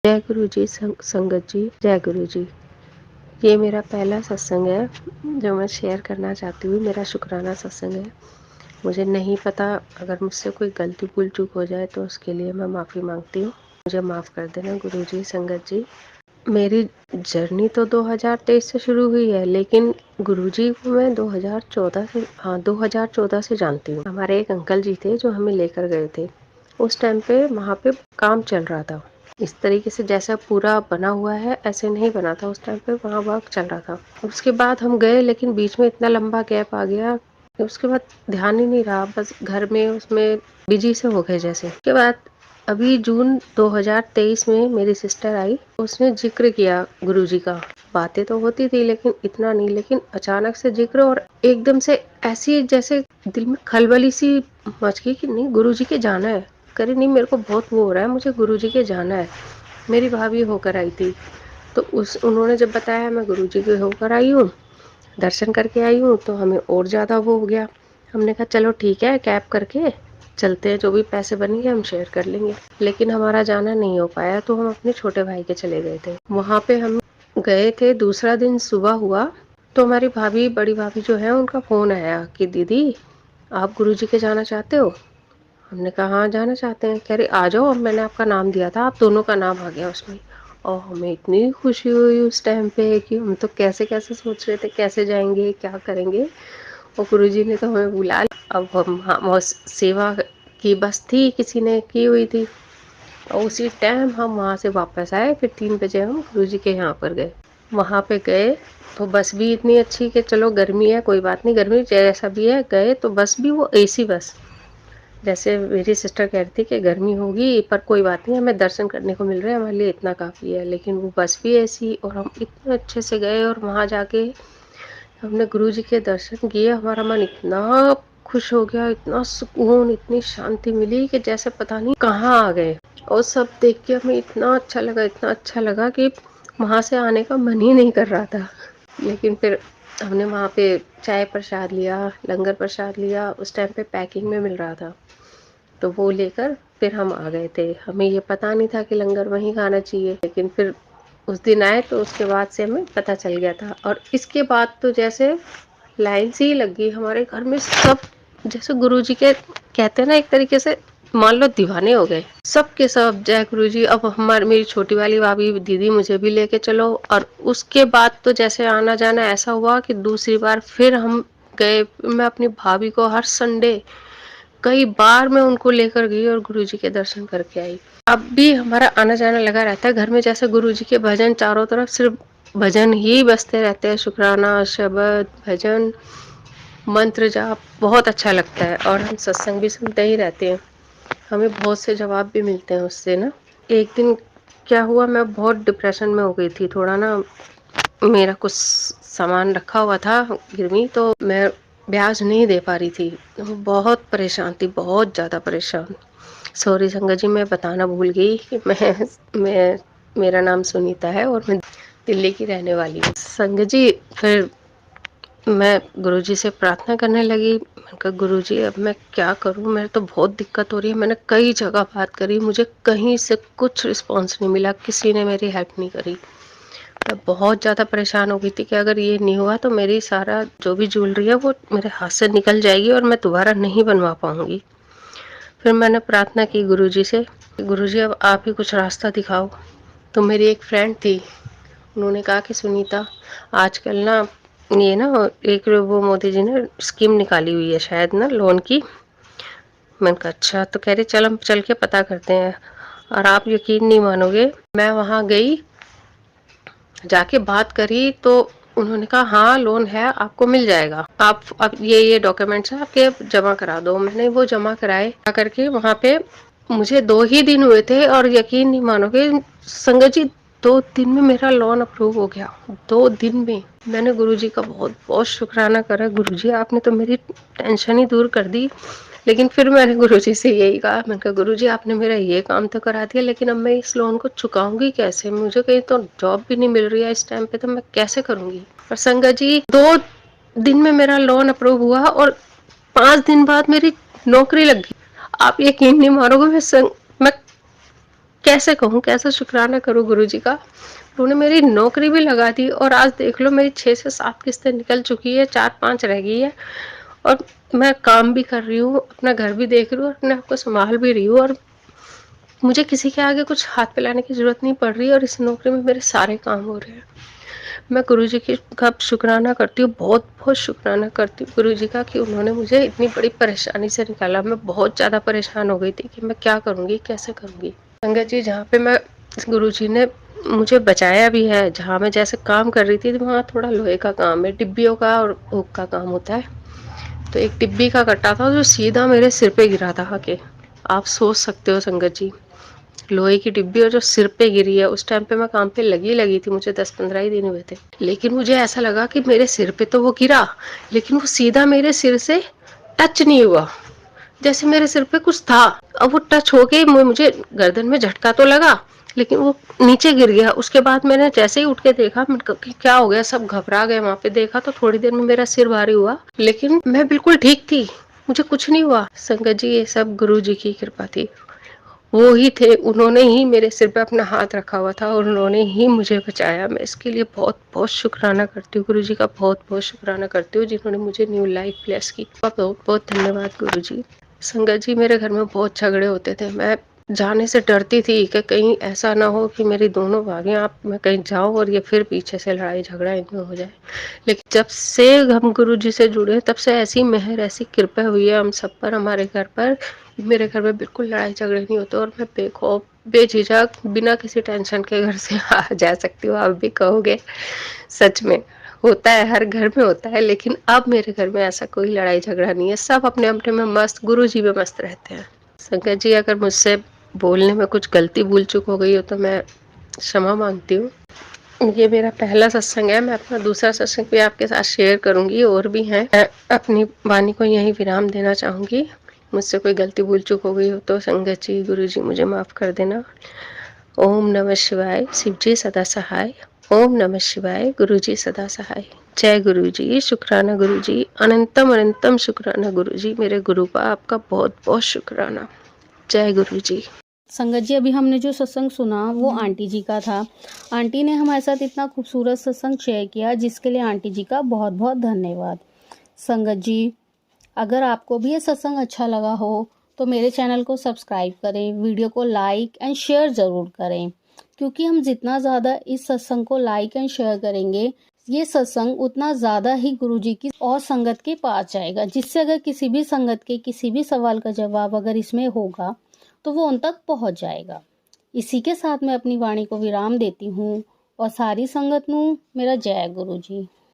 जय गुरु जी। संगत जी, जय गुरु जी। ये मेरा पहला सत्संग है जो मैं शेयर करना चाहती हूँ। मेरा शुक्राना सत्संग है। मुझे नहीं पता, अगर मुझसे कोई गलती भूल चूक हो जाए तो उसके लिए मैं माफ़ी मांगती हूँ। मुझे माफ़ कर देना गुरु जी, संगत जी। मेरी जर्नी तो 2023 से शुरू हुई है, लेकिन गुरु जी को मैं 2014 से जानती हूँ। हमारे एक अंकल जी थे जो हमें लेकर गए थे। उस टाइम पे वहाँ पे काम चल रहा था। इस तरीके से जैसा पूरा बना हुआ है ऐसे नहीं बना था। उस टाइम पे वहाँ वर्क चल रहा था। उसके बाद हम गए, लेकिन बीच में इतना लंबा गैप आ गया कि उसके बाद ध्यान ही नहीं रहा। बस घर में उसमें बिजी से हो गए जैसे। उसके बाद अभी जून 2023 में मेरी सिस्टर आई, उसने जिक्र किया गुरुजी का। बातें तो होती थी लेकिन इतना नहीं। लेकिन अचानक से जिक्र, और एकदम से ऐसी जैसे दिल में खलबली सी मच गई कि नहीं, गुरुजी के जाना है। करे नहीं, मेरे को बहुत वो हो रहा है, मुझे गुरुजी के जाना है। मेरी भाभी होकर आई थी, तो उन्होंने जब बताया मैं गुरुजी के होकर आई हूँ, दर्शन करके आई हूँ, तो हमें और ज़्यादा वो हो गया। हमने कहा चलो ठीक है, कैब करके चलते हैं, जो भी पैसे बनेंगे हम शेयर कर लेंगे। लेकिन हमारा जाना नहीं हो पाया, तो हम अपने छोटे भाई के चले गए थे। वहाँ पे हम गए थे, दूसरा दिन सुबह हुआ तो हमारी भाभी, बड़ी भाभी जो है, उनका फ़ोन आया कि दीदी आप गुरुजी के जाना चाहते हो। हमने कहा हाँ जाना चाहते हैं। कह रही आ जाओ, अब मैंने आपका नाम दिया था, आप दोनों का नाम आ गया उसमें। और हमें इतनी खुशी हुई उस टाइम पे कि हम तो कैसे कैसे सोच रहे थे कैसे जाएंगे, क्या करेंगे। और गुरुजी ने तो हमें बुला लिया। अब हम सेवा की बस थी, किसी ने की हुई थी, और उसी टाइम हम वहाँ से वापस आए। फिर 3 बजे हम गुरुजी के यहाँ पर गए। वहाँ पे गए तो बस भी इतनी अच्छी कि चलो गर्मी है कोई बात नहीं, गर्मी जैसा भी है। गए तो बस भी वो एसी बस। जैसे मेरी सिस्टर कह रही थी कि गर्मी होगी पर कोई बात नहीं, हमें दर्शन करने को मिल रहा है, हमारे लिए इतना काफ़ी है। लेकिन वो बस भी ऐसी, और हम इतने अच्छे से गए और वहाँ जाके हमने गुरुजी के दर्शन किए। हमारा मन इतना खुश हो गया, इतना सुकून, इतनी शांति मिली कि जैसे पता नहीं कहाँ आ गए। और सब देख के हमें इतना अच्छा लगा, इतना अच्छा लगा कि वहाँ से आने का मन ही नहीं कर रहा था। लेकिन फिर हमने वहाँ पे चाय प्रसाद लिया, लंगर प्रसाद लिया। उस टाइम पे पैकिंग में मिल रहा था, तो वो लेकर फिर हम आ गए थे। हमें ये पता नहीं था कि लंगर वहीं खाना चाहिए, लेकिन फिर उस दिन आए तो उसके बाद से हमें पता चल गया था। और इसके बाद तो जैसे लाइन सी ही लग गई हमारे घर में। सब जैसे गुरुजी के कहते हैं ना, एक तरीके से मान लो दीवाने हो गए सब के सब। जय गुरुजी। अब हमारी मेरी छोटी वाली भाभी, दीदी मुझे भी लेके चलो। और उसके बाद तो जैसे आना जाना ऐसा हुआ कि दूसरी बार फिर हम गए। मैं अपनी भाभी को हर संडे कई बार मैं उनको लेकर गई और गुरुजी के दर्शन करके आई। अब भी हमारा आना जाना लगा रहता है घर में। जैसे गुरुजी के भजन, चारों तरफ सिर्फ भजन ही बजते रहते हैं। शुक्राना, शब्द, भजन, मंत्र जाप, बहुत अच्छा लगता है। और हम सत्संग भी सुनते ही रहते हैं, हमें बहुत से जवाब भी मिलते हैं उससे ना। एक दिन क्या हुआ, मैं बहुत डिप्रेशन में हो गई थी थोड़ा ना। मेरा कुछ सामान रखा हुआ था गिरवी, तो मैं ब्याज नहीं दे पा रही थी। बहुत परेशान थी, बहुत ज़्यादा परेशान। सॉरी संगत जी, मैं बताना भूल गई कि मैं मेरा नाम सुनीता है और मैं दिल्ली की रहने वाली हूँ। संगत जी, फिर मैं गुरुजी से प्रार्थना करने लगी। मैंने कहा गुरुजी अब मैं क्या करूं, मेरे तो बहुत दिक्कत हो रही है। मैंने कई जगह बात करी, मुझे कहीं से कुछ रिस्पांस नहीं मिला, किसी ने मेरी हेल्प नहीं करी। मैं बहुत ज़्यादा परेशान हो गई थी कि अगर ये नहीं हुआ तो मेरी सारा जो भी ज्वेलरी है वो मेरे हाथ से निकल जाएगी और मैं दोबारा नहीं बनवा पाऊंगी। फिर मैंने प्रार्थना की गुरुजी से, गुरुजी अब आप ही कुछ रास्ता दिखाओ। तो मेरी एक फ्रेंड थी, उन्होंने कहा कि सुनीता आजकल ना ये ना एक वो मोदी जी ने स्कीम निकाली हुई है शायद ना, लोन की। मैंने कहा अच्छा। तो कह रही चल हम चल के पता करते हैं। और आप यकीन नहीं मानोगे, मैं वहाँ गई, जाके बात करी तो उन्होंने कहा हाँ लोन है, आपको मिल जाएगा, आप अब ये डॉक्यूमेंट्स है आपके, जमा करा दो। मैंने वो जमा कराए करके वहाँ पे। मुझे 2 ही दिन हुए थे और यकीन नहीं मानोगे संगत जी, 2 दिन में मेरा लोन अप्रूव हो गया। 2 दिन में। मैंने गुरुजी का बहुत बहुत शुक्राना करा, गुरुजी आपने तो मेरी टेंशन ही दूर कर दी। लेकिन फिर मैंने गुरुजी से यही कहा, मैंने कहा गुरुजी आपने मेरा ये काम तो करा दिया, लेकिन अब मैं इस लोन को चुकाऊंगी कैसे? मुझे कहीं तो जॉब भी नहीं मिल रही है इस टाइम पे, तो मैं कैसे करूंगी? और संगत जी 2 दिन में मेरा लोन अप्रूव हुआ और 5 दिन बाद मेरी नौकरी लग गई। आप यकीन नहीं मारोगे, मैं कैसे कहूँ, कैसे शुक्राना करूँ गुरुजी का। उन्होंने मेरी नौकरी भी लगा दी और आज देख लो मेरी 6 से 7 किस्तें निकल चुकी है, 4-5 रह गई है और मैं काम भी कर रही हूँ, अपना घर भी देख रही हूँ और अपने आप को संभाल भी रही हूँ और मुझे किसी के आगे कुछ हाथ फैलाने की ज़रूरत नहीं पड़ रही और इस नौकरी में मेरे सारे काम हो रहे हैं। मैं गुरुजी की का शुक्राना करती हूँ, बहुत बहुत शुक्राना करती हूँ गुरुजी का कि उन्होंने मुझे इतनी बड़ी परेशानी से निकाला। मैं बहुत ज़्यादा परेशान हो गई थी कि मैं क्या करूँगी, कैसे करूँगी। संगत जी, जहाँ पे मैं गुरुजी ने मुझे बचाया भी है, जहाँ मैं जैसे काम कर रही थी वहाँ थोड़ा लोहे का काम है, डिब्बियों का और हुक का काम होता है। तो एक डिब्बी का कट्टा था जो सीधा मेरे सिर पे गिरा था आके। आप सोच सकते हो संगत जी, लोहे की डिब्बी और जो सिर पे गिरी है। उस टाइम पे मैं काम पे लगी थी, मुझे 10-15 ही दिन हुए थे, लेकिन मुझे ऐसा लगा कि मेरे सिर पे तो वो गिरा लेकिन वो सीधा मेरे सिर से टच नहीं हुआ, जैसे मेरे सिर पे कुछ था। अब वो टच हो के मुझे गर्दन में झटका तो लगा लेकिन वो नीचे गिर गया। उसके बाद मैंने जैसे ही उठ के देखा, मैंने कहा कि क्या हो गया, सब घबरा गए। वहां पे देखा तो थोड़ी देर में मेरा सिर भारी हुआ लेकिन मैं बिल्कुल ठीक थी, मुझे कुछ नहीं हुआ। संगत जी, ये सब गुरु जी की कृपा थी। वो ही थे, उन्होंने ही मेरे सिर पे अपना हाथ रखा हुआ था और उन्होंने ही मुझे बचाया। मैं इसके लिए बहुत बहुत शुक्राना करती हूँ गुरु जी का, बहुत बहुत शुक्राना करती हूँ जिन्होंने मुझे न्यू लाइफ ब्लेस की। बहुत बहुत धन्यवाद गुरु जी। संगत जी, मेरे घर में बहुत झगड़े होते थे। मैं जाने से डरती थी कि कहीं ऐसा ना हो कि मेरी दोनों भाभी आप मैं कहीं जाऊं और ये फिर पीछे से लड़ाई झगड़ा इनमें हो जाए। लेकिन जब से हम गुरु जी से जुड़े तब से ऐसी मेहर, ऐसी कृपा हुई है हम सब पर, हमारे घर पर। मेरे घर में बिल्कुल लड़ाई झगड़े नहीं होते और मैं बेखौफ बेझिझक बिना किसी टेंशन के घर से आ जा सकती हूँ। आप भी कहोगे सच में होता है, हर घर में होता है, लेकिन अब मेरे घर में ऐसा कोई लड़ाई झगड़ा नहीं है। सब अपने अपने में मस्त, गुरु जी में मस्त रहते हैं। संगत जी, अगर मुझसे बोलने में कुछ गलती भूल चूक हो गई हो तो मैं क्षमा मांगती हूँ। ये मेरा पहला सत्संग है, मैं अपना दूसरा सत्संग भी आपके साथ शेयर करूंगी, और भी हैं। मैं अपनी वाणी को यहीं विराम देना चाहूंगी। मुझसे कोई गलती भूल चूक हो गई हो तो संगत जी, गुरु जी मुझे माफ कर देना। ओम नमः शिवाय। शिव जी सदा सहाय। ओम नमः शिवाय। गुरु जी सदा सहाय। जय गुरु जी। शुक्राना गुरु जी, अनंतम अनंतम शुक्राना गुरु जी। मेरे गुरु का आपका बहुत बहुत शुक्राना। जय गुरु जी। संगत जी, अभी हमने जो सत्संग सुना वो आंटी जी का था। आंटी ने हमारे साथ इतना खूबसूरत सत्संग शेयर किया, जिसके लिए आंटी जी का बहुत बहुत धन्यवाद। संगत जी, अगर आपको भी ये सत्संग अच्छा लगा हो तो मेरे चैनल को सब्सक्राइब करें, वीडियो को लाइक एंड शेयर ज़रूर करें, क्योंकि हम जितना ज़्यादा इस सत्संग को लाइक एंड शेयर करेंगे, ये सत्संग उतना ज़्यादा ही गुरु जी की और संगत के पास जाएगा, जिससे अगर किसी भी संगत के किसी भी सवाल का जवाब अगर इसमें होगा तो वो उन तक पहुंच जाएगा। इसी के साथ मैं अपनी वाणी को विराम देती हूँ और सारी संगत नू मेरा जय गुरु जी।